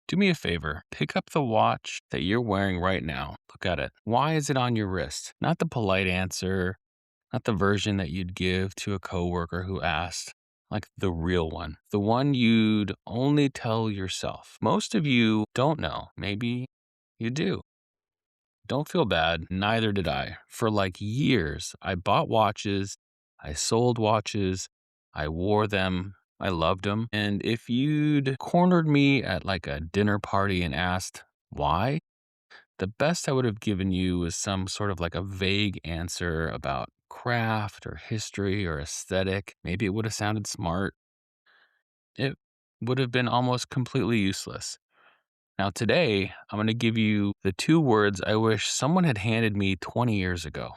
Do me a favor, pick up the watch that you're wearing right now. Look at it. Why is it on your wrist? Not the polite answer, not the version that you'd give to a coworker who asked, like the real one, the one you'd only tell yourself. Most of you don't know. Maybe you do. Don't feel bad. Neither did I. For like years, I bought watches, I sold watches, I wore them, I loved them. And if you'd cornered me at like a dinner party and asked why, the best I would have given you was some sort of like a vague answer about craft or history or aesthetic. Maybe it would have sounded smart. It would have been almost completely useless. Now, today, I'm going to give you the two words I wish someone had handed me 20 years ago.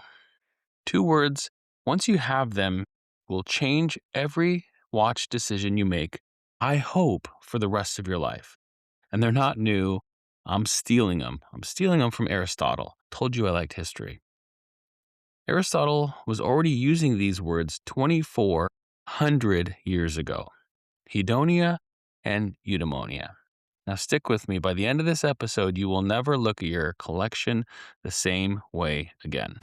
Two words, once you have them, will change every watch decision you make, I hope, for the rest of your life. And they're not new. I'm stealing them. I'm stealing them from Aristotle. Told you I liked history. Aristotle was already using these words 2,400 years ago. Hedonia and Eudaimonia. Now stick with me. By the end of this episode, you will never look at your collection the same way again.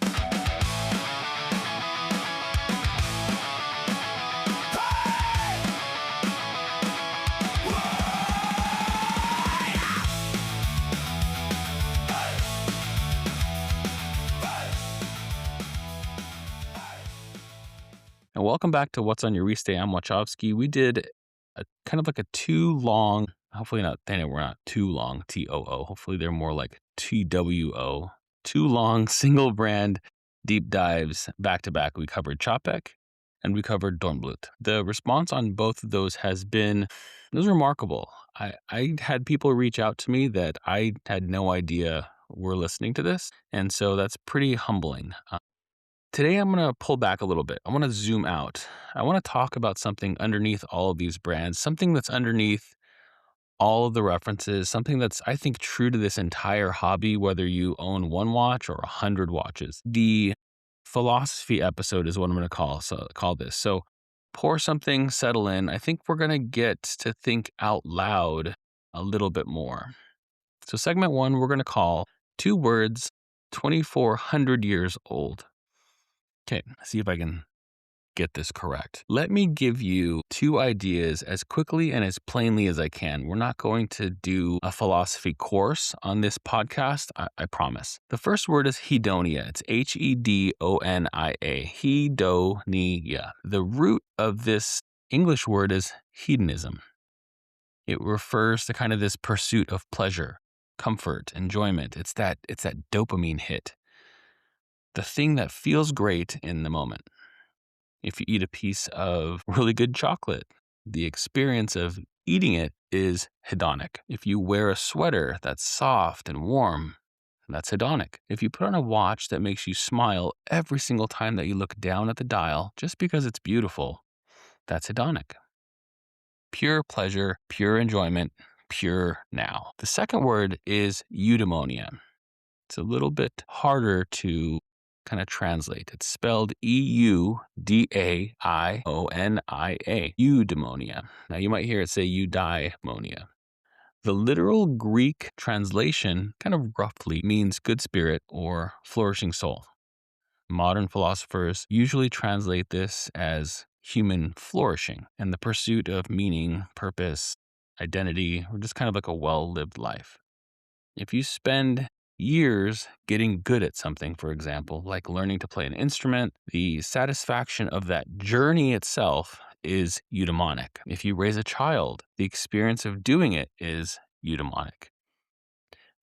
And welcome back to What's on Your Wrist Day. I'm Watchovski. We did a kind of like a too long, hopefully not, we're not too long, TOO. Hopefully they're more like TWO. Too long single brand deep dives back to back. We covered Chopek and we covered Dornblut. The response on both of those it was remarkable. I had people reach out to me that I had no idea were listening to this. And so that's pretty humbling. Today, I'm going to pull back a little bit. I want to zoom out. I want to talk about something underneath all of these brands, something that's underneath all of the references, something that's, I think, true to this entire hobby, whether you own one watch or 100 watches. The philosophy episode is what I'm going to call this. So pour something, settle in. I think we're going to get to think out loud a little bit more. So segment one, we're going to call two words, 2,400 years old. Okay, see if I can get this correct. Let me give you two ideas as quickly and as plainly as I can. We're not going to do a philosophy course on this podcast, I promise. The first word is hedonia. It's Hedonia. Hedonia. The root of this English word is hedonism. It refers to kind of this pursuit of pleasure, comfort, enjoyment. It's that dopamine hit. The thing that feels great in the moment. If you eat a piece of really good chocolate, the experience of eating it is hedonic. If you wear a sweater that's soft and warm, that's hedonic. If you put on a watch that makes you smile every single time that you look down at the dial, just because it's beautiful, that's hedonic. Pure pleasure, pure enjoyment, pure now. The second word is eudaimonia. It's a little bit harder to kind of translate. It's spelled Eudaionia. Eudaimonia. Now you might hear it say eudaimonia. The literal Greek translation kind of roughly means good spirit or flourishing soul. Modern philosophers usually translate this as human flourishing and the pursuit of meaning, purpose, identity, or just kind of like a well-lived life. If you spend years getting good at something, for example, like learning to play an instrument, the satisfaction of that journey itself is eudaimonic. If you raise a child, the experience of doing it is eudaimonic.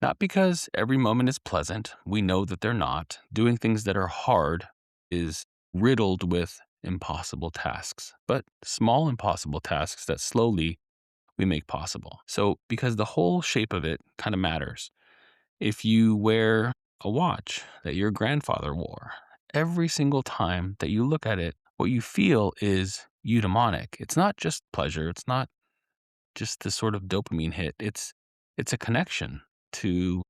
Not because every moment is pleasant. We know that they're not. Doing things that are hard is riddled with impossible tasks, but small impossible tasks that slowly we make possible. So because the whole shape of it kind of matters. If you wear a watch that your grandfather wore, every single time that you look at it, what you feel is eudaimonic. It's not just pleasure. It's not just this sort of dopamine hit. It's a connection to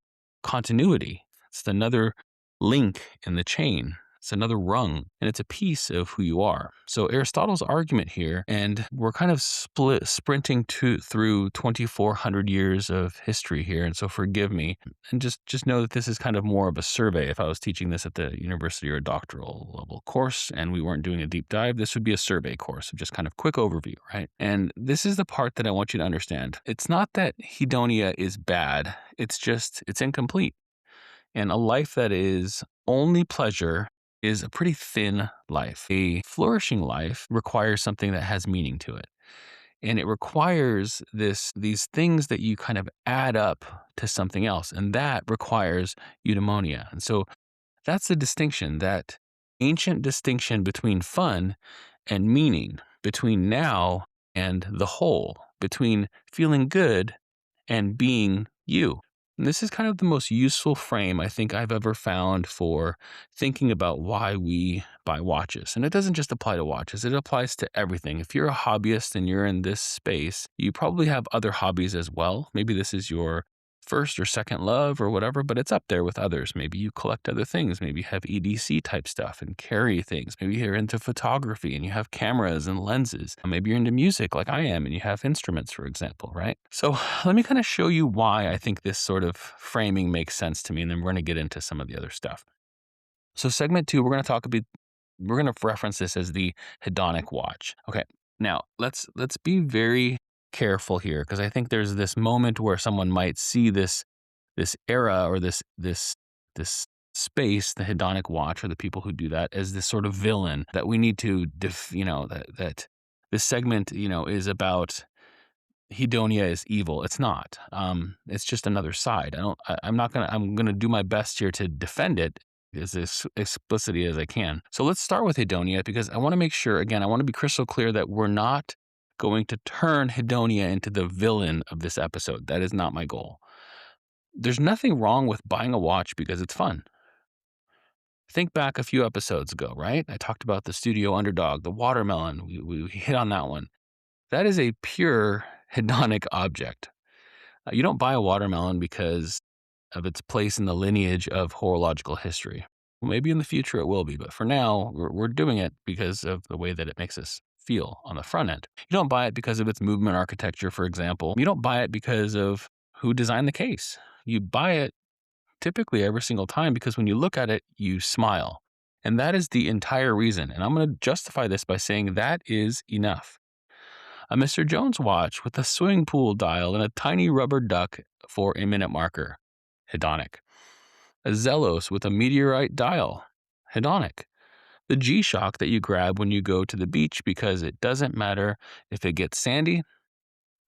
continuity. It's another link in the chain It's another rung, and it's a piece of who you are. So Aristotle's argument here, and we're kind of sprinting through 2,400 years of history here, and so forgive me, and just know that this is kind of more of a survey. If I was teaching this at the university or a doctoral level course, and we weren't doing a deep dive, this would be a survey course of just kind of quick overview, right? And this is the part that I want you to understand. It's not that hedonia is bad; it's incomplete. And a life that is only pleasure is a pretty thin life. A flourishing life requires something that has meaning to it. And it requires these things that you kind of add up to something else. And that requires eudaimonia. And so that's the distinction, that ancient distinction between fun and meaning, between now and the whole, between feeling good and being you. And this is kind of the most useful frame I think I've ever found for thinking about why we buy watches. And it doesn't just apply to watches, it applies to everything. If you're a hobbyist and you're in this space, you probably have other hobbies as well. Maybe this is your first or second love or whatever, but it's up there with others. Maybe you collect other things. Maybe you have EDC type stuff and carry things. Maybe you're into photography and you have cameras and lenses. Maybe you're into music like I am and you have instruments, for example, right? So let me kind of show you why I think this sort of framing makes sense to me, and then we're going to get into some of the other stuff. So segment 2, we're going to reference this as the hedonic watch. Okay. Now, let's be very careful here, because I think there's this moment where someone might see this era or this space, the hedonic watch, or the people who do that, as this sort of villain that we need to that this segment, is about hedonia is evil. It's not. It's just another side. I'm gonna do my best here to defend it as explicitly as I can. So let's start with hedonia, because I want to make sure, again, I want to be crystal clear that we're not going to turn hedonia into the villain of this episode. That is not my goal. There's nothing wrong with buying a watch because it's fun. Think back a few episodes ago, right? I talked about the Studio Underd0g, the Watermel0n. We hit on that one. That is a pure hedonic object. You don't buy a watermelon because of its place in the lineage of horological history. Well, maybe in the future it will be, but for now, we're doing it because of the way that it makes us feel on the front end. You don't buy it because of its movement architecture, for example. You don't buy it because of who designed the case. You buy it typically every single time because when you look at it, you smile. And that is the entire reason. And I'm going to justify this by saying that is enough. A Mr. Jones watch with a swimming pool dial and a tiny rubber duck for a minute marker. Hedonic. A Zelos with a meteorite dial. Hedonic. The G-Shock that you grab when you go to the beach because it doesn't matter if it gets sandy.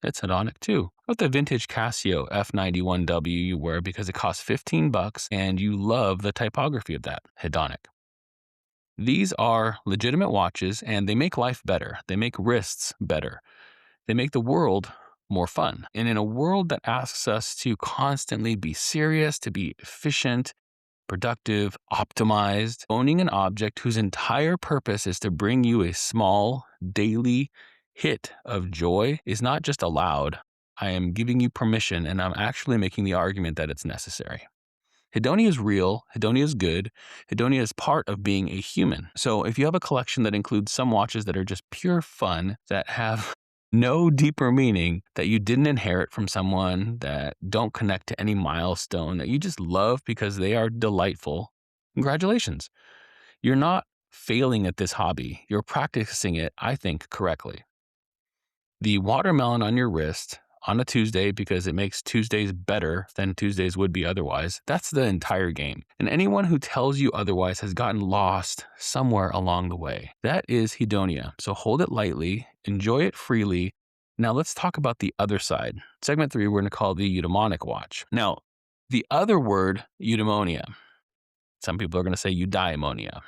It's hedonic too. What the vintage Casio F91W you wear because it costs $15 and you love the typography of that. Hedonic. These are legitimate watches and they make life better. They make wrists better. They make the world more fun. And in a world that asks us to constantly be serious, to be efficient, productive, optimized, owning an object whose entire purpose is to bring you a small, daily hit of joy is not just allowed. I am giving you permission, and I'm actually making the argument that it's necessary. Hedonia is real. Hedonia is good. Hedonia is part of being a human. So if you have a collection that includes some watches that are just pure fun, that have no deeper meaning, that you didn't inherit from someone, that don't connect to any milestone, that you just love because they are delightful, congratulations. You're not failing at this hobby. You're practicing it, I think, correctly. The watermelon on your wrist on a Tuesday because it makes Tuesdays better than Tuesdays would be otherwise, that's the entire game. And anyone who tells you otherwise has gotten lost somewhere along the way. That is hedonia. So hold it lightly, enjoy it freely. Now let's talk about the other side. Segment 3, we're going to call the eudaimonic watch. Now, the other word, eudaimonia, some people are going to say eudaimonia.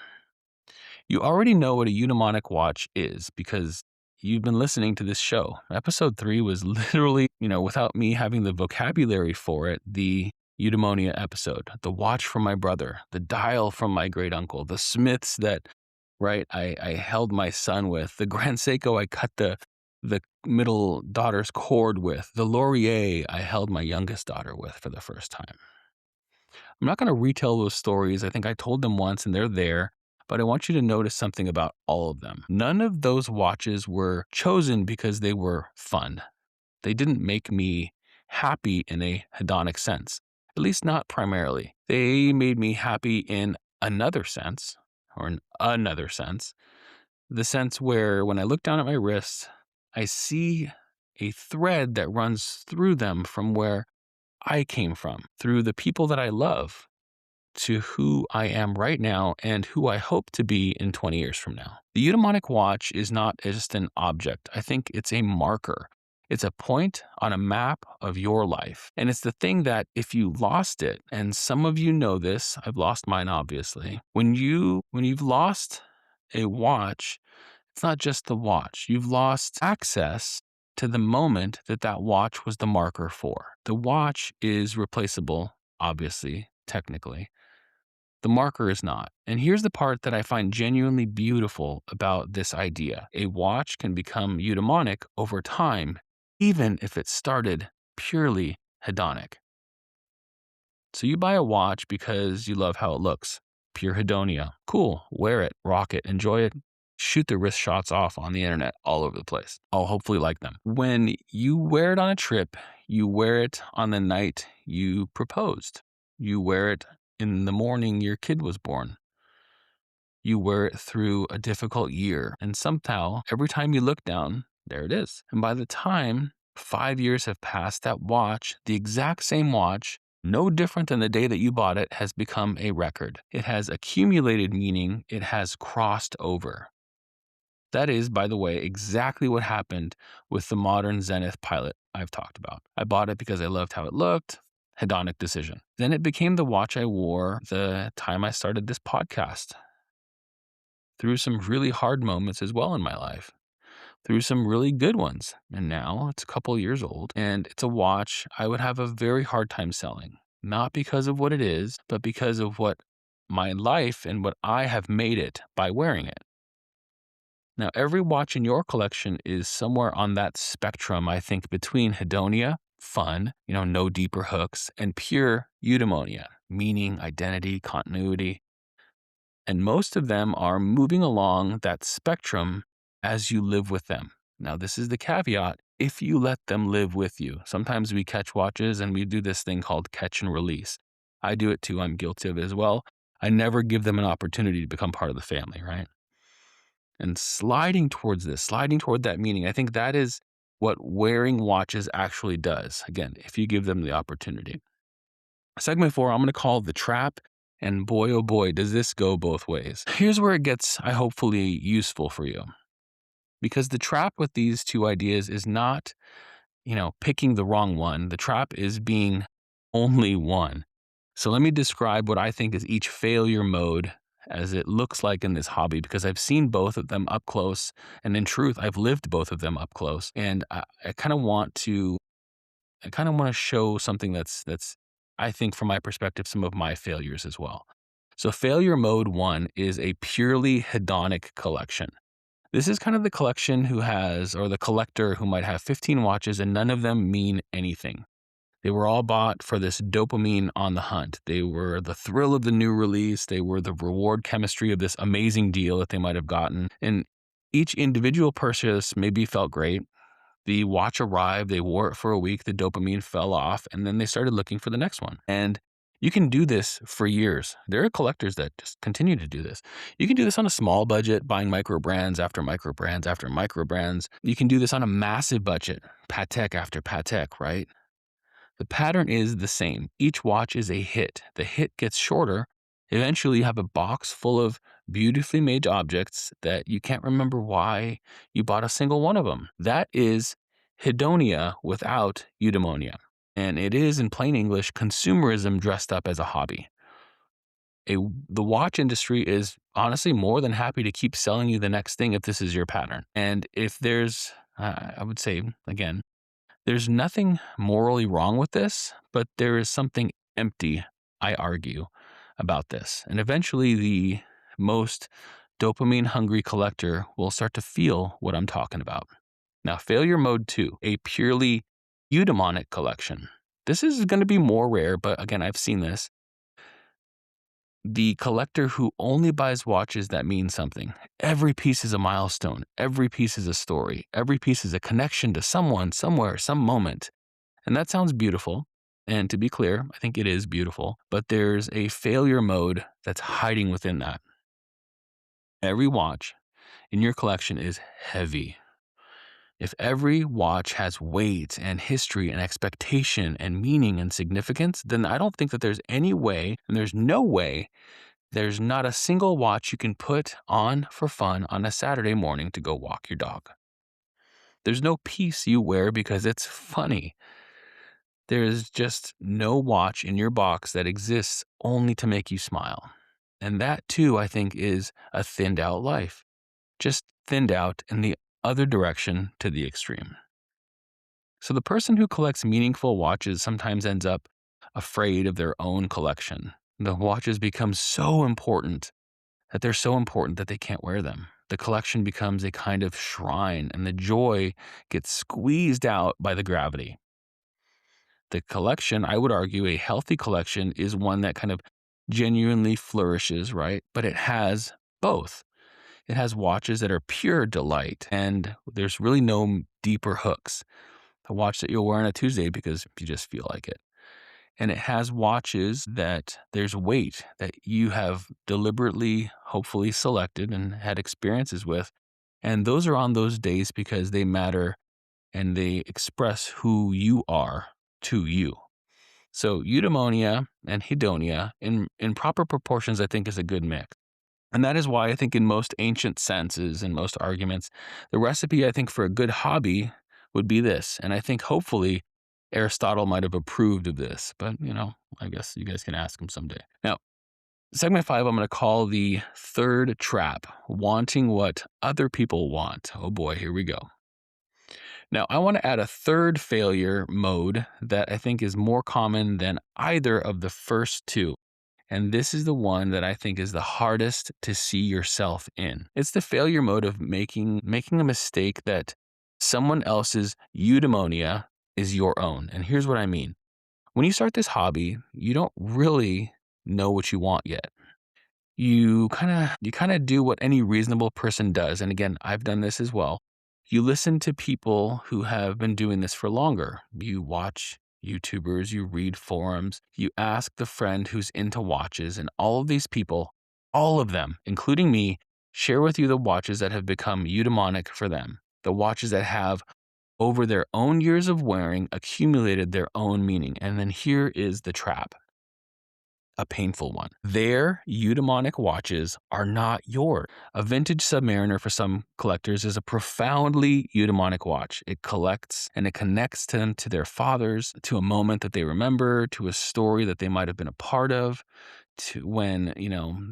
You already know what a eudaimonic watch is because you've been listening to this show. Episode 3 was literally, without me having the vocabulary for it, the eudaimonia episode. The watch from my brother, the dial from my great uncle, the Smiths that, I held my son with, the Grand Seiko I cut the middle daughter's cord with, the Laurier I held my youngest daughter with for the first time. I'm not going to retell those stories. I think I told them once and they're there. but I want you to notice something about all of them. None of those watches were chosen because they were fun. They didn't make me happy in a hedonic sense, at least not primarily. They made me happy in another sense, or in another sense, the sense where when I look down at my wrists, I see a thread that runs through them from where I came from, through the people that I love, to who I am right now and who I hope to be in 20 years from now. The eudaimonic watch is not just an object. I think it's a marker. It's a point on a map of your life. And it's the thing that if you lost it, and some of you know this, I've lost mine obviously. When you've lost a watch, it's not just the watch. You've lost access to the moment that that watch was the marker for. The watch is replaceable, obviously, technically. The marker is not. And here's the part that I find genuinely beautiful about this idea. A watch can become eudaimonic over time, even if it started purely hedonic. So you buy a watch because you love how it looks. Pure hedonia. Cool. Wear it, rock it, enjoy it. Shoot the wrist shots off on the internet all over the place. I'll hopefully like them. When you wear it on a trip, you wear it on the night you proposed. You wear it in the morning your kid was born. You wear it through a difficult year. And somehow, every time you look down, there it is. And by the time 5 years have passed, that watch, the exact same watch, no different than the day that you bought it, has become a record. It has accumulated meaning. It has crossed over. That is, by the way, exactly what happened with the modern Zenith Pilot I've talked about. I bought it because I loved how it looked. Hedonic decision. Then it became the watch I wore the time I started this podcast. Through some really hard moments as well in my life. Through some really good ones. And now it's a couple years old. And it's a watch I would have a very hard time selling. Not because of what it is, but because of what my life and what I have made it by wearing it. Now, every watch in your collection is somewhere on that spectrum, I think, between hedonia, fun, no deeper hooks, and pure eudaimonia, meaning, identity, continuity. And most of them are moving along that spectrum as you live with them. Now, this is the caveat, if you let them live with you. Sometimes we catch watches and we do this thing called catch and release. I do it too. I'm guilty of it as well. I never give them an opportunity to become part of the family, right? And sliding toward that meaning, I think that is what wearing watches actually does. Again, if you give them the opportunity. Segment 4, I'm going to call the trap. And boy, oh boy, does this go both ways. Here's where it gets, hopefully, useful for you. Because the trap with these two ideas is not, picking the wrong one. The trap is being only one. So let me describe what I think is each failure mode as it looks like in this hobby, because I've seen both of them up close. And in truth, I've lived both of them up close. And I kind of want to show something that's, I think from my perspective, some of my failures as well. So failure mode 1 is a purely hedonic collection. This is kind of the collection the collector who might have 15 watches and none of them mean anything. They were all bought for this dopamine on the hunt. They were the thrill of the new release. They were the reward chemistry of this amazing deal that they might have gotten. And each individual purchase maybe felt great. The watch arrived, they wore it for a week, the dopamine fell off, and then they started looking for the next one. And you can do this for years. There are collectors that just continue to do this. You can do this on a small budget, buying micro brands after micro brands after micro brands. You can do this on a massive budget, Patek after Patek, right? The pattern is the same. Each watch is a hit. The hit gets shorter. Eventually, you have a box full of beautifully made objects that you can't remember why you bought a single one of them. That is hedonia without eudaimonia. And it is, in plain English, consumerism dressed up as a hobby. The watch industry is honestly more than happy to keep selling you the next thing if this is your pattern. And if there's, I would say, again, there's nothing morally wrong with this, but there is something empty, I argue, about this. And eventually the most dopamine-hungry collector will start to feel what I'm talking about. Now, failure mode 2, a purely eudaimonic collection. This is going to be more rare, but again, I've seen this. the collector who only buys watches that mean something. Every piece is a milestone. Every piece is a story. Every piece is a connection to someone, somewhere, some moment. And that sounds beautiful. And to be clear, I think it is beautiful, but there's a failure mode that's hiding within that. Every watch in your collection is heavy. If every watch has weight and history and expectation and meaning and significance, then I don't think that there's any way, and there's no way, there's not a single watch you can put on for fun on a Saturday morning to go walk your dog. There's no piece you wear because it's funny. There's just no watch in your box that exists only to make you smile. And that too, I think, is a thinned out life. Just thinned out in the other direction to the extreme. So the person who collects meaningful watches sometimes ends up afraid of their own collection. The watches become so important that they're so important that they can't wear them. The collection becomes a kind of shrine, and the joy gets squeezed out by the gravity. The collection, I would argue, a healthy collection is one that kind of genuinely flourishes, right? But it has both. It has watches that are pure delight, and there's really no deeper hooks. A watch that you'll wear on a Tuesday because you just feel like it. And it has watches that there's weight that you have deliberately, hopefully selected and had experiences with. And those are on those days because they matter and they express who you are to you. So eudaimonia and hedonia in proper proportions, I think, is a good mix. And that is why I think in most ancient senses and most arguments, the recipe, I think, for a good hobby would be this. And I think hopefully Aristotle might have approved of this, but I guess you guys can ask him someday. Now, segment 5, I'm going to call the third trap, wanting what other people want. Oh boy, here we go. Now, I want to add a third failure mode that I think is more common than either of the first two. And this is the one that I think is the hardest to see yourself in. It's the failure mode of making a mistake that someone else's eudaimonia is your own. And here's what I mean. When you start this hobby, you don't really know what you want yet. You kind of do what any reasonable person does. And again, I've done this as well. You listen to people who have been doing this for longer. You watch YouTubers, you read forums, you ask the friend who's into watches, and all of these people, all of them, including me, share with you the watches that have become eudaimonic for them. The watches that have, over their own years of wearing, accumulated their own meaning. And then here is the trap. A painful one. Their eudaimonic watches are not yours. A vintage Submariner for some collectors is a profoundly eudaimonic watch. It collects and it connects them to their fathers, to a moment that they remember, to a story that they might have been a part of, to when,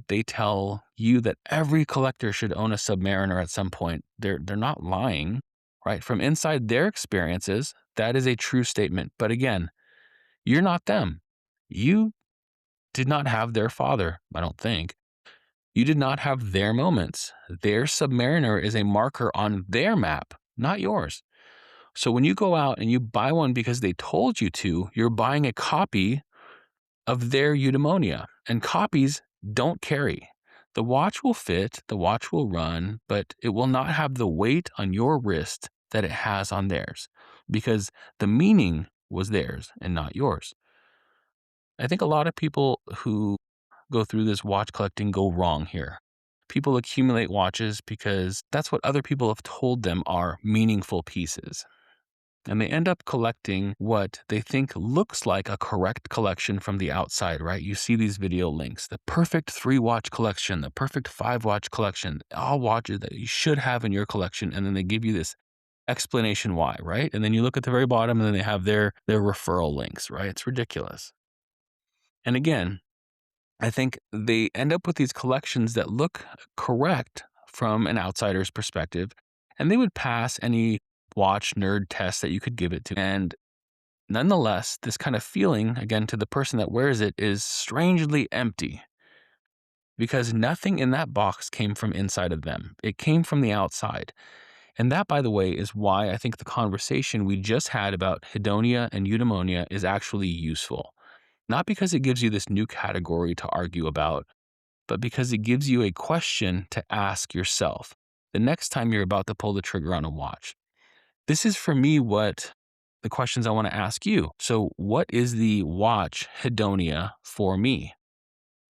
they tell you that every collector should own a Submariner at some point. They're not lying, right? From inside their experiences, that is a true statement. But again, you're not them. You did not have their father, I don't think. You did not have their moments. Their Submariner is a marker on their map, not yours. So when you go out and you buy one because they told you to, you're buying a copy of their eudaimonia. And copies don't carry. The watch will fit, the watch will run, but it will not have the weight on your wrist that it has on theirs, because the meaning was theirs and not yours. I think a lot of people who go through this watch collecting go wrong here. People accumulate watches because that's what other people have told them are meaningful pieces. And they end up collecting what they think looks like a correct collection from the outside, right? You see these video links, the perfect 3-watch collection, the perfect 5-watch collection, all watches that you should have in your collection. And then they give you this explanation why, right? And then you look at the very bottom and then they have their referral links, right? It's ridiculous. And again, I think they end up with these collections that look correct from an outsider's perspective, and they would pass any watch nerd test that you could give it to. And nonetheless, this kind of feeling, again, to the person that wears it is strangely empty, because nothing in that box came from inside of them. It came from the outside. And that, by the way, is why I think the conversation we just had about Hedonia and Eudaimonia is actually useful. Not because it gives you this new category to argue about, but because it gives you a question to ask yourself the next time you're about to pull the trigger on a watch. This is for me what the questions I want to ask you. So, what is the watch Hedonia for me?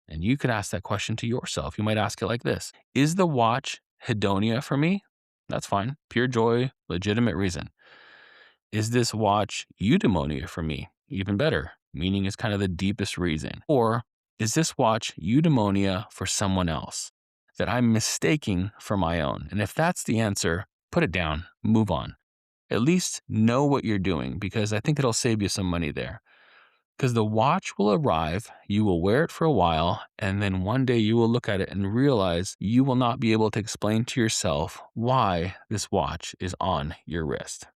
And you could ask that question to yourself. You might ask it like this: is the watch Hedonia for me? That's fine. Pure joy, legitimate reason. Is this watch eudaimonia for me? Even better. Meaning is kind of the deepest reason. Or is this watch eudaimonia for someone else that I'm mistaking for my own? And if that's the answer, put it down, move on. At least know what you're doing, because I think it'll save you some money there. Because the watch will arrive, you will wear it for a while, and then one day you will look at it and realize you will not be able to explain to yourself why this watch is on your wrist.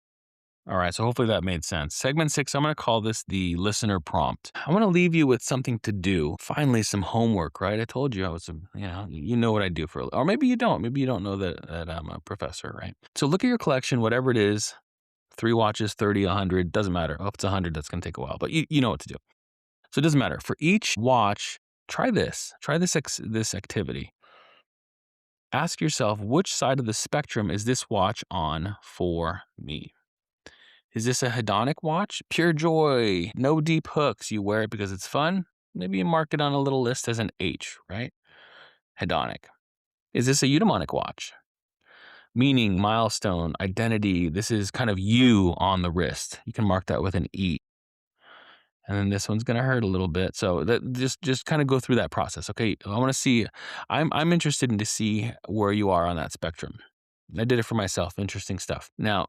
All right, so hopefully that made sense. Segment 6, I'm going to call this the listener prompt. I want to leave you with something to do. Finally, some homework, right? I told you I was, you know what I do for, or maybe you don't. Maybe you don't know that I'm a professor, right? So look at your collection, whatever it is, 3 watches, 30, 100, doesn't matter. Oh, if it's 100, that's going to take a while, but you know what to do. So it doesn't matter. For each watch, try this activity. Ask yourself, which side of the spectrum is this watch on for me? Is this a hedonic watch? Pure joy, no deep hooks. You wear it because it's fun. Maybe you mark it on a little list as an H, right? Hedonic. Is this a eudaimonic watch? Meaning, milestone, identity. This is kind of you on the wrist. You can mark that with an E. And then this one's gonna hurt a little bit. So that just kind of go through that process. Okay. I want to see. I'm interested in to see where you are on that spectrum. I did it for myself. Interesting stuff. Now,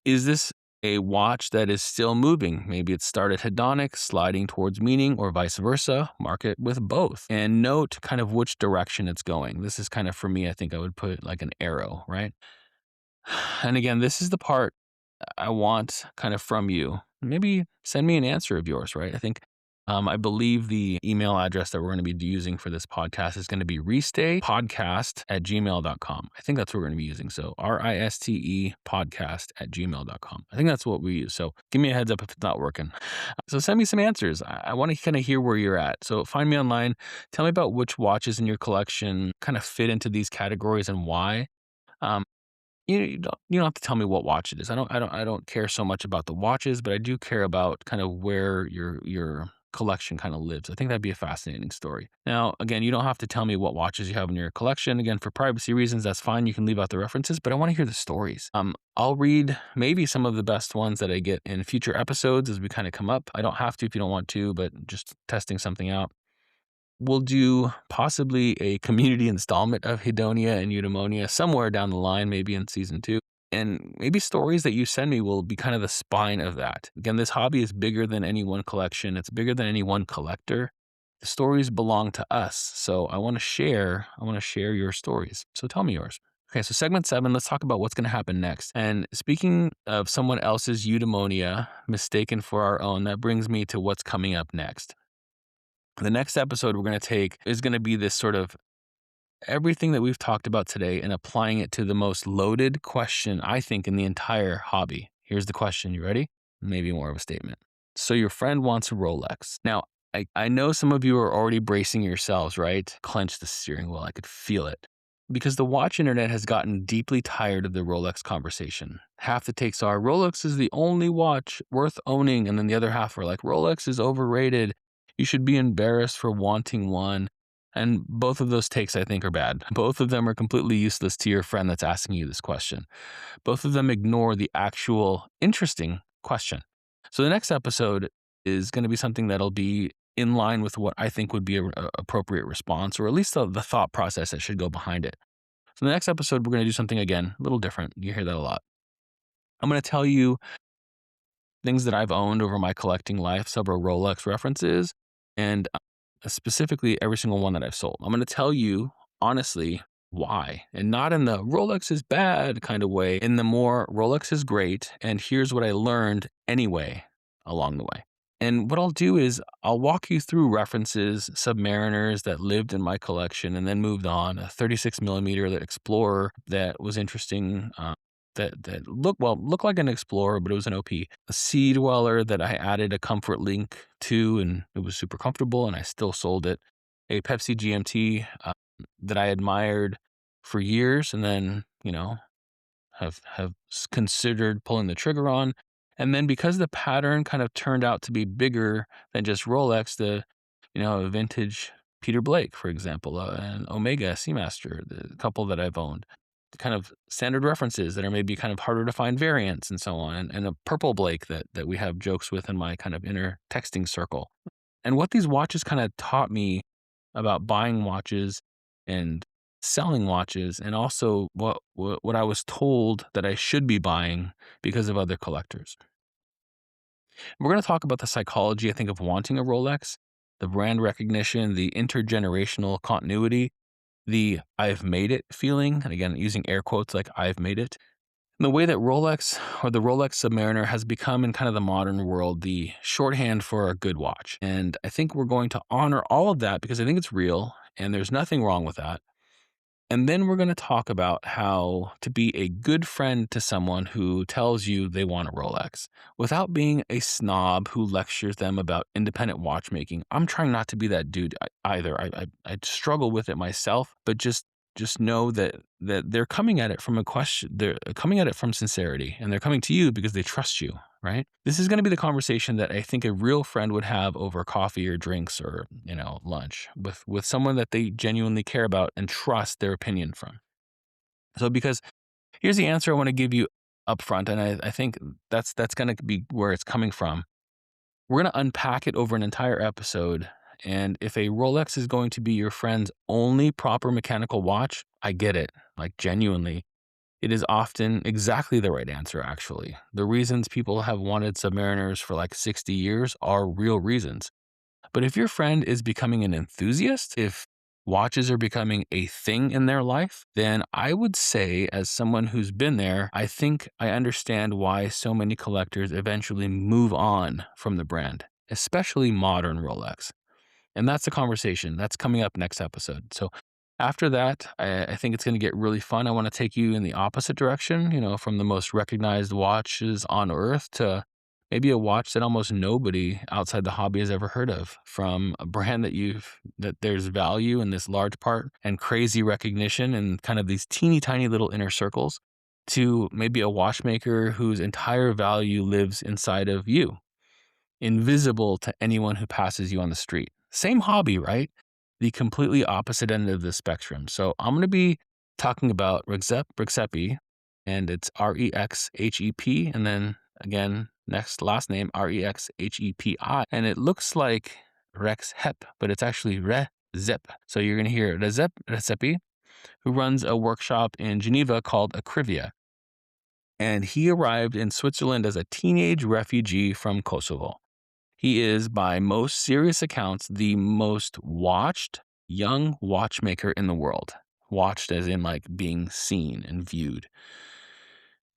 is this a watch that is still moving? Maybe it started hedonic, sliding towards meaning, or vice versa. Mark it with both. And note kind of which direction it's going. This is kind of, for me, I think I would put like an arrow, right? And again, this is the part I want kind of from you. Maybe send me an answer of yours, right? I believe the email address that we're going to be using for this podcast is going to be ristepodcast@gmail.com. I think that's what we're going to be using. So RISTE podcast@gmail.com. I think that's what we use. So give me a heads up if it's not working. So send me some answers. I want to kind of hear where you're at. So find me online. Tell me about which watches in your collection kind of fit into these categories and why. Um, you don't have to tell me what watch it is. I don't care so much about the watches, but I do care about kind of where your collection kind of lives. I think that'd be a fascinating story. Now, again, you don't have to tell me what watches you have in your collection. Again, for privacy reasons, that's fine. You can leave out the references, but I want to hear the stories. I'll read maybe some of the best ones that I get in future episodes as we kind of come up. I don't have to if you don't want to, but just testing something out. We'll do possibly a community installment of Hedonia and Eudaimonia somewhere down the line, maybe in season 2. And maybe stories that you send me will be kind of the spine of that. Again, this hobby is bigger than any one collection. It's bigger than any one collector. The stories belong to us. So I want to share your stories. So tell me yours. Okay, so segment 7, let's talk about what's going to happen next. And speaking of someone else's eudaimonia mistaken for our own, that brings me to what's coming up next. The next episode we're going to take is going to be this sort of everything that we've talked about today and applying it to the most loaded question, I think, in the entire hobby. Here's the question. You ready? Maybe more of a statement. So your friend wants a Rolex. Now, I know some of you are already bracing yourselves, right? Clench the steering wheel. I could feel it. Because the watch internet has gotten deeply tired of the Rolex conversation. Half the takes are, Rolex is the only watch worth owning. And then the other half are like, Rolex is overrated. You should be embarrassed for wanting one. And both of those takes, I think, are bad. Both of them are completely useless to your friend that's asking you this question. Both of them ignore the actual interesting question. So the next episode is going to be something that'll be in line with what I think would be an appropriate response, or at least the thought process that should go behind it. So the next episode, we're going to do something, again, a little different. You hear that a lot. I'm going to tell you things that I've owned over my collecting life, several Rolex references, and specifically every single one that I've sold. I'm going to tell you, honestly, why, and not in the Rolex is bad kind of way, in the more Rolex is great, and here's what I learned anyway along the way. And what I'll do is I'll walk you through references, Submariners that lived in my collection and then moved on, a 36 millimeter that Explorer that was interesting, that looked like an Explorer, but it was an OP. A Sea Dweller that I added a comfort link to, and it was super comfortable, and I still sold it. a Pepsi GMT that I admired for years, and then have considered pulling the trigger on. And then because the pattern kind of turned out to be bigger than just Rolex, a vintage Peter Blake, for example, an Omega Seamaster, the couple that I've owned, the kind of standard references that are maybe kind of harder to find variants and so on, and a purple Blake that we have jokes with in my kind of inner texting circle. And what these watches kind of taught me about buying watches and selling watches, and also what I was told that I should be buying because of other collectors. We're going to talk about the psychology, I think, of wanting a Rolex, the brand recognition, the intergenerational continuity, the I've made it feeling, and again, using air quotes like I've made it. And the way that Rolex or the Rolex Submariner has become in kind of the modern world the shorthand for a good watch. And I think we're going to honor all of that because I think it's real and there's nothing wrong with that. And then we're going to talk about how to be a good friend to someone who tells you they want a Rolex without being a snob who lectures them about independent watchmaking. I'm trying not to be that dude either. I struggle with it myself, but just know that they're coming at it from a question. They're coming at it from sincerity, and they're coming to you because they trust you, right? This is going to be the conversation that I think a real friend would have over coffee or drinks or, lunch with someone that they genuinely care about and trust their opinion from. So because here's the answer I want to give you up front, and I think that's going to be where it's coming from. We're going to unpack it over an entire episode. And if a Rolex is going to be your friend's only proper mechanical watch, I get it. Like, genuinely, it is often exactly the right answer, actually. The reasons people have wanted Submariners for like 60 years are real reasons. But if your friend is becoming an enthusiast, if watches are becoming a thing in their life, then I would say, as someone who's been there, I think I understand why so many collectors eventually move on from the brand, especially modern Rolex. And that's the conversation that's coming up next episode. So after that, I think it's going to get really fun. I want to take you in the opposite direction, from the most recognized watches on earth to maybe a watch that almost nobody outside the hobby has ever heard of, from a brand that there's value in this large part and crazy recognition and kind of these teeny tiny little inner circles, to maybe a watchmaker whose entire value lives inside of you, invisible to anyone who passes you on the street. Same hobby, right? The completely opposite end of the spectrum. So I'm going to be talking about Rexepi, and it's Rexhep, and then again, last name Rexhepi, and it looks like Rexhep, but it's actually Rezep. So you're going to hear Rexepi, who runs a workshop in Geneva called Akrivia. And he arrived in Switzerland as a teenage refugee from Kosovo. He is, by most serious accounts, the most watched young watchmaker in the world. Watched as in like being seen and viewed.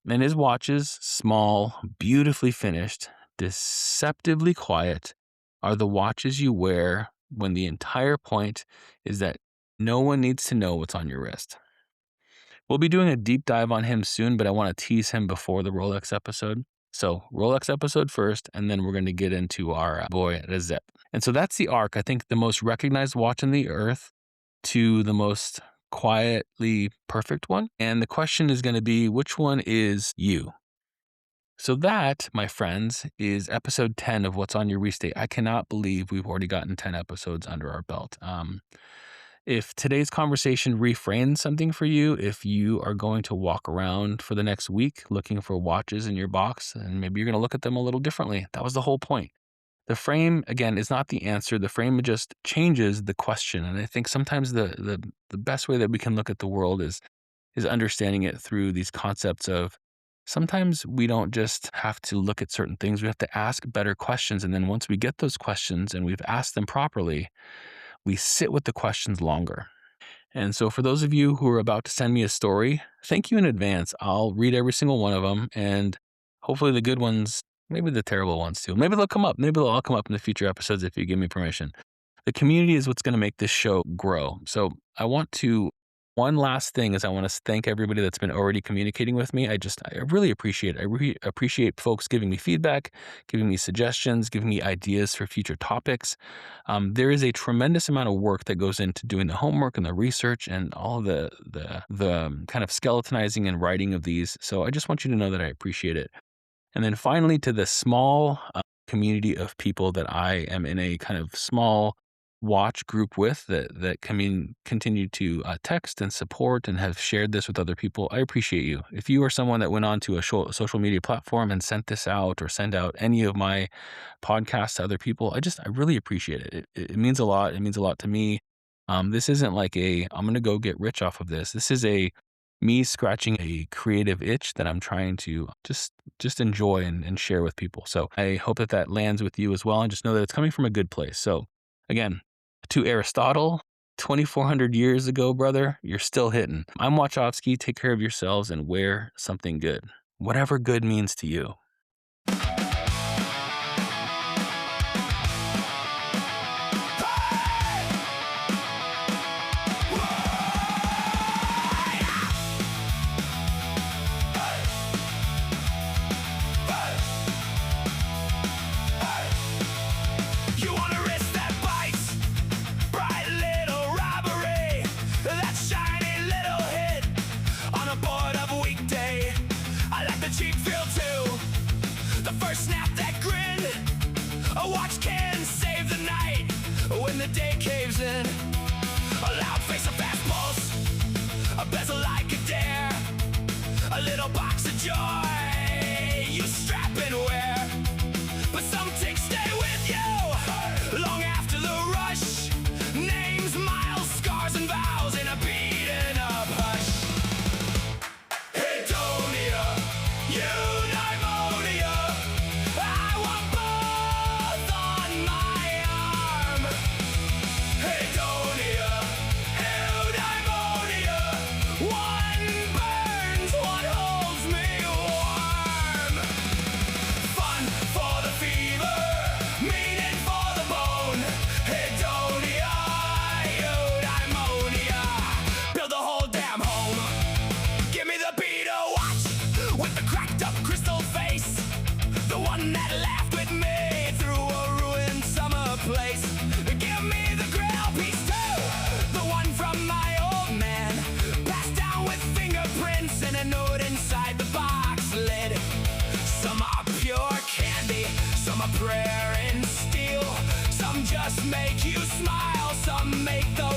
And his watches, small, beautifully finished, deceptively quiet, are the watches you wear when the entire point is that no one needs to know what's on your wrist. We'll be doing a deep dive on him soon, but I want to tease him before the Rolex episode. So Rolex episode first, and then we're going to get into our boy Rezep. And so that's the arc. I think the most recognized watch on the earth to the most quietly perfect one. And the question is going to be, which one is you? So that, my friends, is episode 10 of What's on Your Wrist Date. I cannot believe we've already gotten 10 episodes under our belt. If today's conversation reframed something for you, if you are going to walk around for the next week looking for watches in your box, and maybe you're going to look at them a little differently. That was the whole point. The frame, again, is not the answer. The frame just changes the question. And I think sometimes the best way that we can look at the world is understanding it through these concepts of, sometimes we don't just have to look at certain things. We have to ask better questions. And then once we get those questions and we've asked them properly, we sit with the questions longer. And so for those of you who are about to send me a story, thank you in advance. I'll read every single one of them, and hopefully the good ones, maybe the terrible ones too. Maybe they'll come up. Maybe they'll all come up in the future episodes if you give me permission. The community is what's going to make this show grow. So I want to One last thing is I want to thank everybody that's been already communicating with me. I really appreciate it. I really appreciate folks giving me feedback, giving me suggestions, giving me ideas for future topics. There is a tremendous amount of work that goes into doing the homework and the research and all the kind of skeletonizing and writing of these. So I just want you to know that I appreciate it. And then finally, to the small community of people that I am in a kind of small watch group with that continue to text and support and have shared this with other people, I appreciate you. If you are someone that went on to a social media platform and sent this out or send out any of my podcasts to other people, I really appreciate it. It means a lot. It means a lot to me. This isn't like I'm going to go get rich off of this. This is me scratching a creative itch that I'm trying to just enjoy and share with people. So I hope that lands with you as well, and just know that it's coming from a good place. So again, to Aristotle, 2,400 years ago, brother, you're still hitting. I'm Watchovski. Take care of yourselves and wear something good, whatever good means to you. Cheap feel too. The first snap, that grin. A watch can save the night when the day caves in. A loud face, a fast pulse, a bezel like a dare. A little box of joy you strap and wear. But some ticks stay with you long after the rush. Names, miles, scars, and vows in a beaten up hush. Hedonia Eudaimonia, I want both on my arm. Hedonia Eudaimonia, one burns, one holds me warm. Fun for the fever, meaning for the bone. Hedonia Eudaimonia, build the whole damn home. Give me the beat a watch with the cracked up crystal face, the one that laughed with me through a ruined summer place. Give me the grail piece too, the one from my old man, passed down with fingerprints and a note inside the box lid. Some are pure candy, some are prayer in steel, some just make you smile, some make the